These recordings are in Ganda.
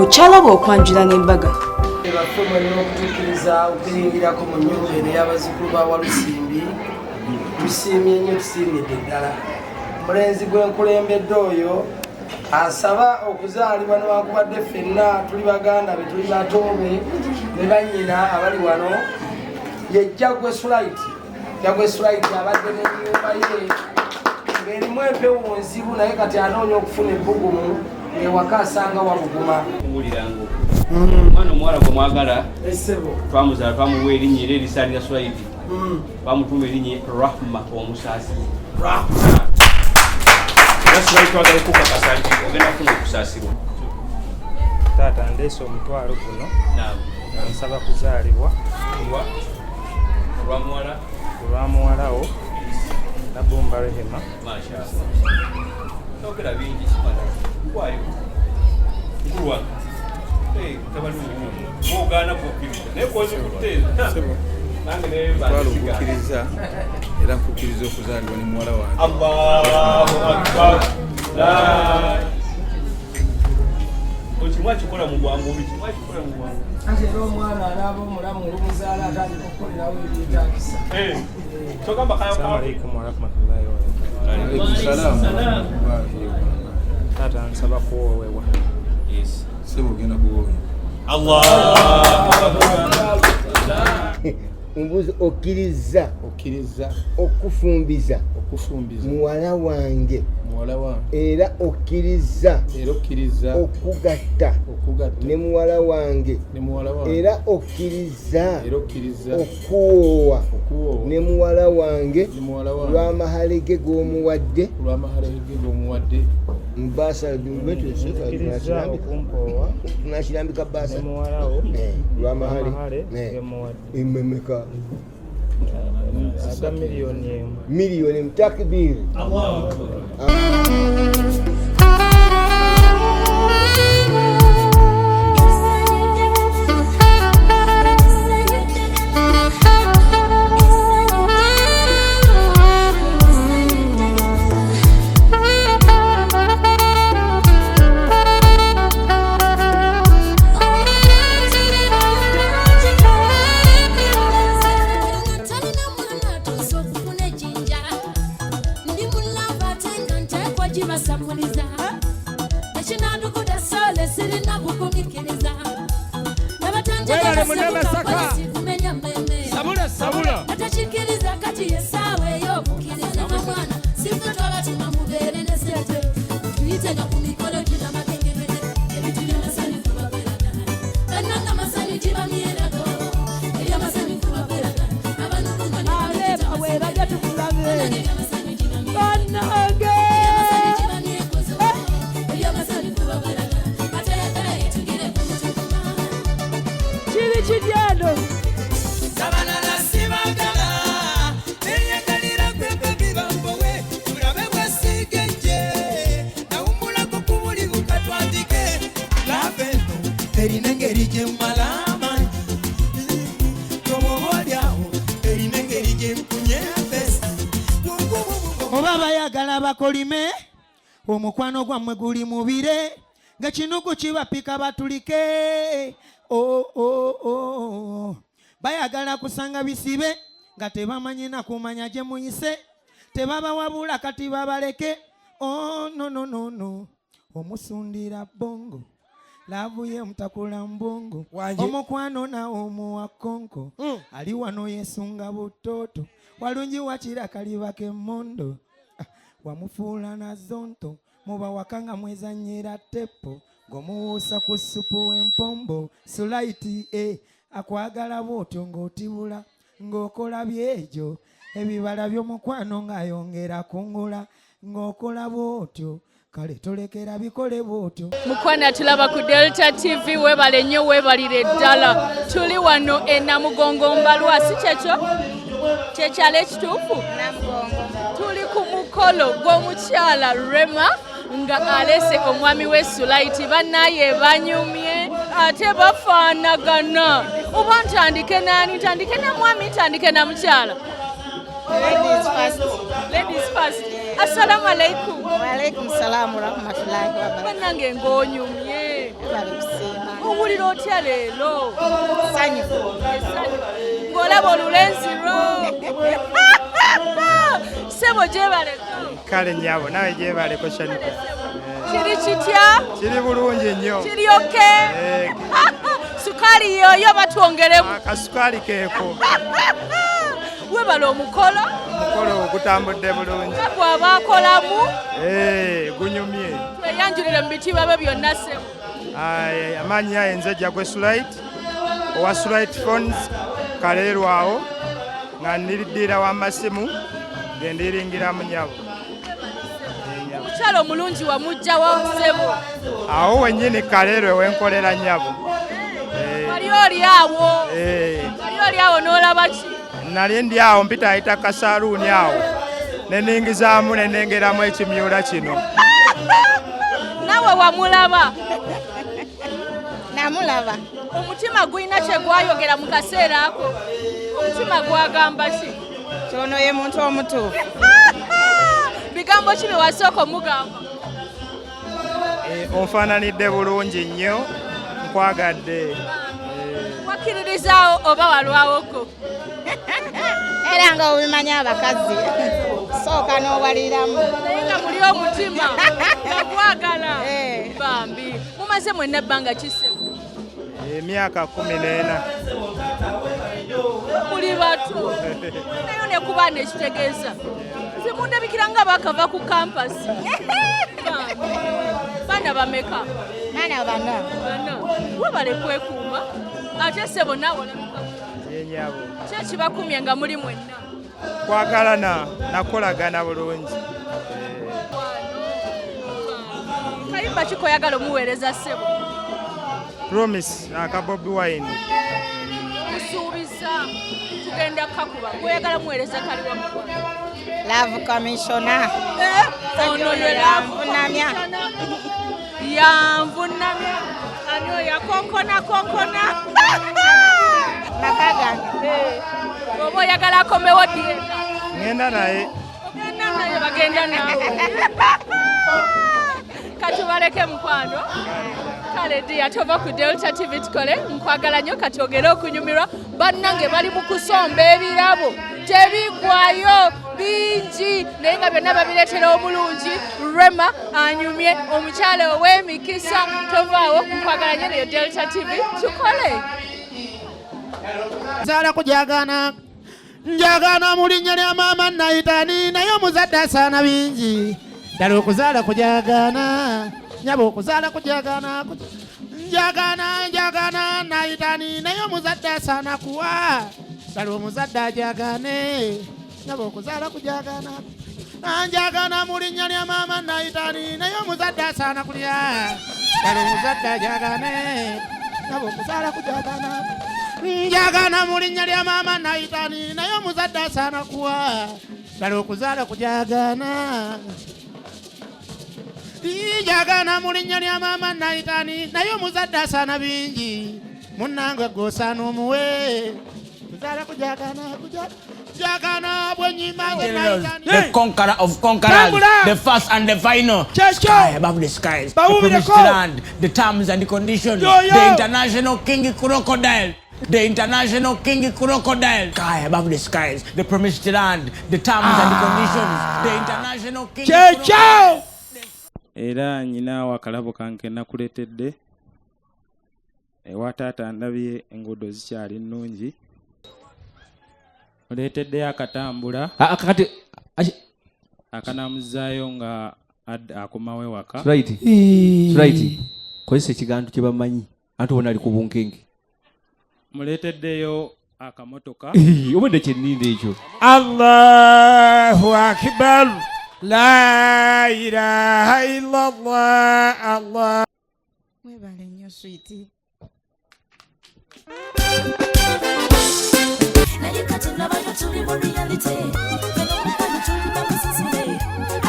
okyalaba okwanjula n'embaga. Baffe mwenna okutuukiriza okuyingirako mu nnyumba eno y'abazzukulu ba Walusimbi. Tusiimye nnyo, tusiimidde ddala. Omulenzi gwenkulembedde oyo asaba okuzaalibwa newankubadde ffenna tuli baganda be, tuli batoobe ne bannyina abali wano, ye Jagwe Sulaiti. Jagwe Sulaiti abadde n'ennyumba ye ng'erimu empewo nzibu, naye kati anoonya okufuna ebbugumu ewaka asanga wabuguma. Omwana omuwala gwe mwagala twamuzaala, twamuwa erinnya era erisaanira Sulaiti, bamutuma erinnya Rahma omusaasi. Sulaiti twagala okukakasa nti ogenda kufuna okusaasirwa. Taata ndeese omutwalo guno nsaba kuzaalibwa olwa muwalawo Nabumba Rehema. Tokera bingi kimala kwayo kulwa tabali ogana kukkiriza naye koze kuteeza nange ne balukkiriza era nkukkiriza okuzaalibwa ne muwala wange. Allahu Akbar. Okimwakikola mu bwangu, okimwakikola mu bwangu. Ate era omwana anaaba omulamu olumuzaala atandika okukolerawo ebyetaagisa. Togamba Assalamu alaikum warahmatullahi wabarakatuh. Taata nsaba kuwoowewa. Sebo ogenda kuwoowa. Mbuzi okkiriza okufumbiza muwala wange era okkiriza okugatta ne muwala wange era okkiriza okuwoowa ne muwala wange lw'amahalege g'omuwadde mbasa tunakirambika basa lw'amahale imemeka aga miliyoni mtakbir. Bakolime omukwano gwammwe guli mubire nga kinugu kibapika batulike bayagala kusanga bisibe nga tebamanyi na kumanya gye muyise tebabawabula kati babaleke no omusundira bongo lavuye mutakula mbongo omukwano nawo omuwakonko ali wano yesunga butoto walungi wakira kaliba kemondo wamufuula na zonto muba wakanga mwezanyira tepo ngomuwuusa ku supu w'empombo Sulaiti akwagala bw'otyo ng'otibula ng'okola by'egyo ebibala by'omukwano ng'ayongera kungula ng'okola bw'otyo kale tolekera bikole bw'otyo. Mukwano tulaba ku Delta TV, webale nnyo webalire ddala. Tuli wano e Namugongo Mbalwa, si kyekyo kyekyalo ekituufu tuli ku mukolo gw'omukyala Rema nga alese omwami we Sulaiti bannaye banyumye ate bafaanagana. Oba ntandike nani? Ntandike na mwami, ntandike na mukyala? Ladies first. Assalamu alaikum. Wa alaikum salam wa rahmatullahi wa barakatuh. Banange ng'onyumye owulira otya leero ng'olaba olulenzi lwo sebo gyebaleko kale nyabo nawe gyebaleko shanika kiri kitya kiri bulungi nnyo kiri oke sukali yoyo batwongeremu akasukali keeko webala omukolo ogutambudde bulungi gwaba akolamu gunyumye tweyanjulire mu bitiibwa bye byonna sebo amanyi ayenze jagwe sulit owa sulit phones kaleerwawo nga niriddira w'amasimu gendiringira mu nyabo omukyalo omulungi wamugjawo sebo awo wennyini kaleerwe wenkolera nyabo wali oli awo n'olaba ki nali ndi awo mpita ayita kasaluuni awo neningizaamu nenengeramu ekimyula kino nawe wamulaba namulaba omutima gulina kye gwayogera mu kaseera ako omutima gwagamba ki kyono ye muntu omutuufu bigambo ki bye wasooka omugamba onfaananidde bulungi nnyo nkwagadde wakkiririzaawo oba walwawoko era nga obimanya abakazi sooka n'owaliramu naye nga muli omutima nga gwagala bambi mumaze mwenna ebbanga kisebo emyaka 14 muli bato nayo nekuba nekitegeeza simundabikira nga bakava ku kampasi baana bameka baana bana webale kwekuuma ate sebo naawe olabika yenyabo kyekibakumye nga muli mwenna kwagalana nakolagana bulungi kayimba kikoyagala omuweereza sebo promise aka Bobi Wine musuubiza tugenda kakuba oyagala muweereza kali wamukwano love commissioner ono lwe yanvunamya yanvunamya anyo yakonkona nakagange oba oyagala akomewo dieta ngenda naye bagenda nawe katubaleke mukwano kale dia tova ku Delta TV tukole nkwagala nnyo katwogere okunyumirwa bannange bali mu kusomba ebirabo tebigwayo bingi naye nga byonna babireetera omulungi Rema anyumye omukyale ow'emikisa tovaawo nkwagala nnyo neyo Delta TV tukole zala kujagana njagana mu linnya lya maama Naitani naye omuzadde asaana bingi ddala okuzaala kujagana nyaba okuzaala kujagana njagana Naitani naye omuzadde asaana kuwa ddala omuzadde ajagane nyaba okuzaala kujagana njagana mu linnya lya maama Naitani naye omuzadde asaana kulya ddala omuzadde ajagane nyaba okuzaala kujagana njagana mu linnya lya maama Naitani naye omuzadde asaana kuwa ddala okuzaala kujagana njagana mu linnya lya maama Naitani naye omuzadde asaana bingi munnange gwosaana omuwe kuzaala kujagana the conqueror of conquerors, the first and the final, sky above the skies, the promised land, the terms and the conditions, the international king crocodile. The international king crocodile, sky above the skies, the promised land, the terms and the conditions, the international king crocodile. Era nyina wakalabo kanke nakuletedde ewa taata ndabye enguudo zikyali nnungi oleteddeyo akatambula akanamuzaayo nga akomawe waka right kozesa ekigandu kye bamanyi anti wona ali ku bunkenge muleteddeyo akamotoka obadde kyenninda ekyo Allahu akbar la ilaha illallah Allah webale nnyo sweetie naye kati nabayo tuli mu reality fenomukono tulina musisule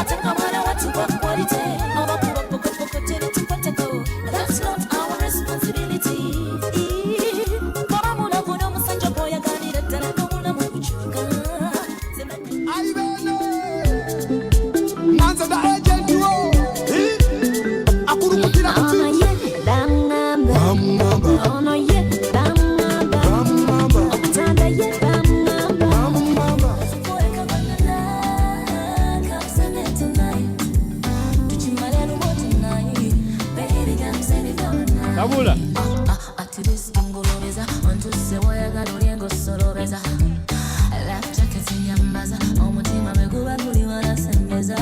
ate nga mwana watu wa quality abakuba pokopokotere tukwateko that's not our responsibility baba mulago n'omusajja gwoyagalira ddala n'omulamu kukyuka Manza da agent wo akurukutira amaye danga Kabula. Ati bisingolobeza ontuse wayagala olyengo solobeza life jacket nyambaza omutima meguba guli wanasembeza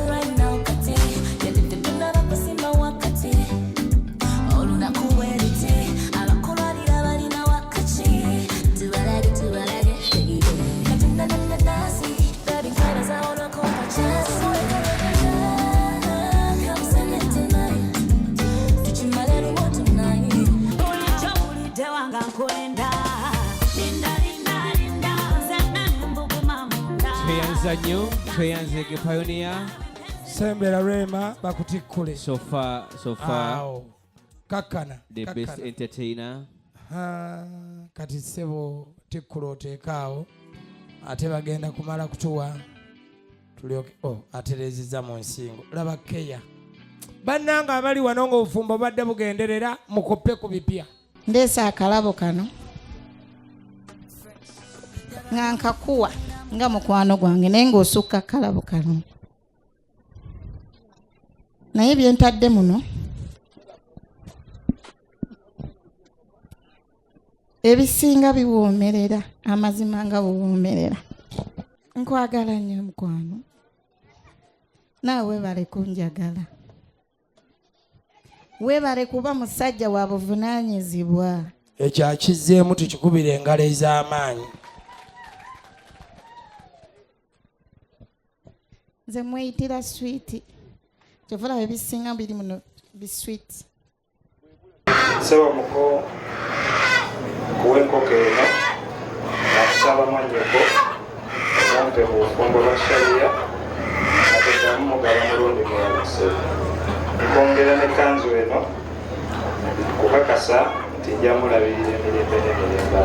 right now kati yedidibula bakusimba wakati olunaku bweriti abakulwanira balina wakati tubalage katindananasi baby nkabaza olokopa chasi Tweyanzege Pioneer Sembera Rema bakutikkule so far kakkana the best entertainer. Kati sebo tikkula oteekaawo ate bagenda kumala kutuwa tulyoke aterezeza mu nsingo laba keya bannanga abali wano ng'obufumbo badde bugenderera mukoppe ku bipya ndeesa akalabo kano nga nkakuwa nga mukwano gwange naye ng'osukka akalabo kano naye byentadde muno ebisinga biwoomerera amazima nga buwoomerera nkwagala nnyo mukwano naawe weebale kunjagala weebale kuba musajja wa buvunaanyizibwa ekyo akizzeemu tukikubira engalo ez'amaanyi nze mweyitira switi kyovula ebisinga biri muno biswiti sebo muko kuwa enkoko eno nakusaba mwanyoko zampe bufumbo bwa shariya ategamu mugaba mulundi gwaluse nkongera ne kanzu eno kukakasa nti njamulabirira emirembe n'emirembe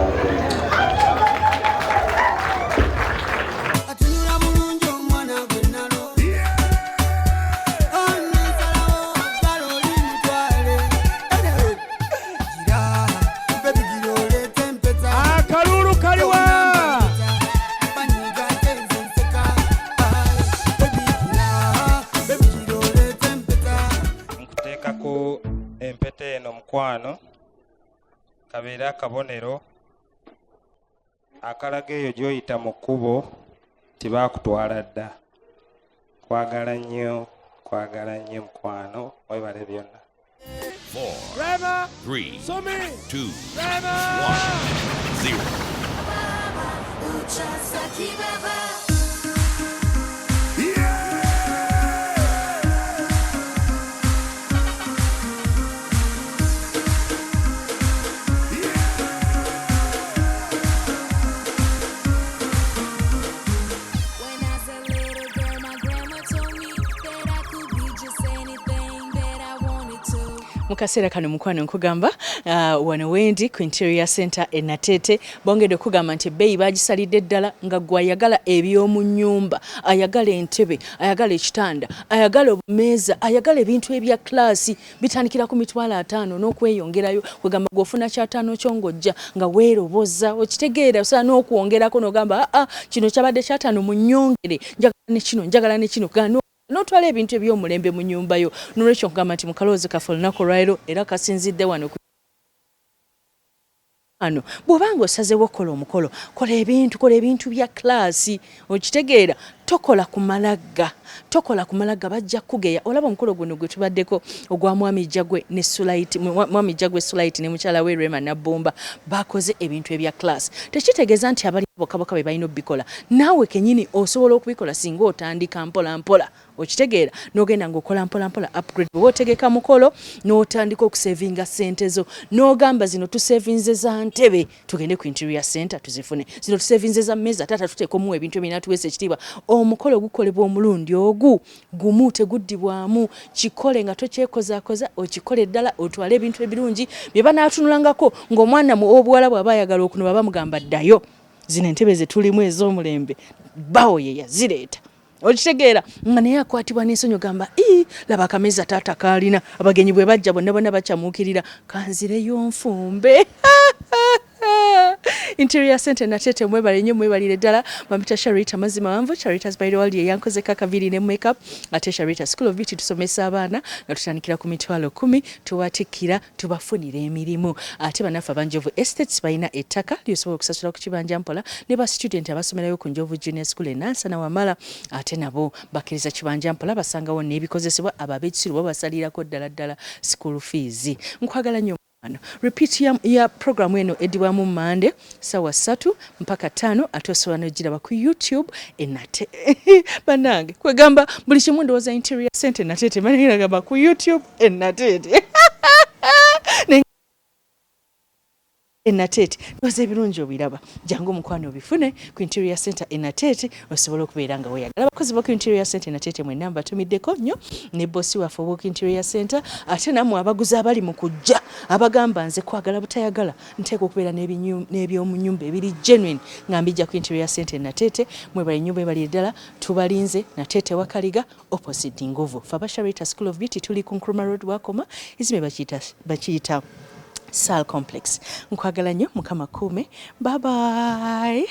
empete eno mukwano kabeera akabonero akalaga eyo gy'oyita mu kkubo tibaakutwala dda kwagala nnyo mukwano webale byonna 4 3 2 1 0 Mukaseera kano mukwano nkugamba wano wendi ku Interior Center Enatete bongedde okugamba nti ebbeeyi bagisalidde ddala nga gwe ayagala eby'omu nnyumba ayagala entebe ayagala ekitanda ayagala obumeeza ayagala ebintu ebya klasi bitandikira ku $5,000 n'okweyongerayo kwegamba gw'ofuna kyataano kyo ng'ojja nga weeroboza okitegeera osaa n'okwongerako n'ogamba kino kyabadde kyataano mu nnyongere njagala ne kino notwala ebintu eby'omulembe mu nnyumba yo nolwekyo nkugamba nti mukaloozi kaffe olunaku lwaliro era kasinzidde wano bw'obanga osazeewo kola omukolo kola ebintu bya klasi okitegeera tokola ku malagga bajja kugeya olaba omukolo guno gwe tubaddeko ogwa mwami Jagwe ne Sulaiti ne mukyala we Rema Nabbumba bakoze ebintu ebya klasi tekitegeeza nti abali bokaboka be balina obikola naawe kenyini osobola okubikola singa otandika mpola okitegeera n'ogenda ng'okola mpola upgrade bwe otegeka mukolo n'otandika okusevinga ssente zo n'ogamba zino tusevinze za ntebe tugende ku Interior Center tuzifune zino tusevinze za mmeeza taata tuteeka omuwa ebintu ebirina tuweesa ekitiibwa omukolo gukolebwa omulundi ogu gumu teguddibwamu kikole nga tokyekozaakoza okikole ddala otwale ebintu ebirungi bye banaatunulangako ng'omwana w'obuwala bw'aba ayagala okunoba bamugamba ddayo zino entebe ze tulimu ez'omulembe bawo ye yazireeta okitegeera nga naye akwatibwa n'ensonyi ogamba laba akameza taata kaalina abagenyi bwe bajja bonna bacyamuukirira kanzireyo nfumbe Interior Center natete mwebale nnyo mwebalire ddala Mamita Sharita mazima wanvu Sharita's by the world ye yankoze kakaviri ne makeup ate Sharita School of Beauty tusomesa abaana nga tutandikira ku mitwalo 10 tuwatikira tubafunira emirimu ate banafa banjovu estates bayina ettaka lyosobola okusasula ku kibanja mpola ne ba student abasomerayo ku Njovu Junior School enansa na wamala ate nabo bakiriza kibanja mpola basangawo n'ebikozesebwa ababekisiru basalirako ddala school fees nkwagala nnyo. Repeat ya program eno ediwamu Monday sawa 3 mpaka 5 atosobanura giraba ku YouTube enate banange kwegamba buli kimu ndowooza Interior Center natete manira gamba ku YouTube enatete enatete doze ebirungi obiraba jangu mukwano obifune ku Interior Center enatete osobola okubeera nga weyagala abakozi ba ku Interior Center enatete mwe namba tumiddeko nnyo ne bossi waffe ku Interior Center ate namwe abaguzi abali mu kujja abagamba nze kwagala butayagala nteeka okubeera n'ebyomunyumba ebiri genuine ngambijja ku Interior Center enatete mwebali nnyo bali ddala tubalinze natete wakaliga opposite Ngovu Faba Sharita School of Beauty tuli ku Nkrumah Road wakoma izime bakiyita Sal Complex. Nkwagala nnyo mukama kuume. Bye bye.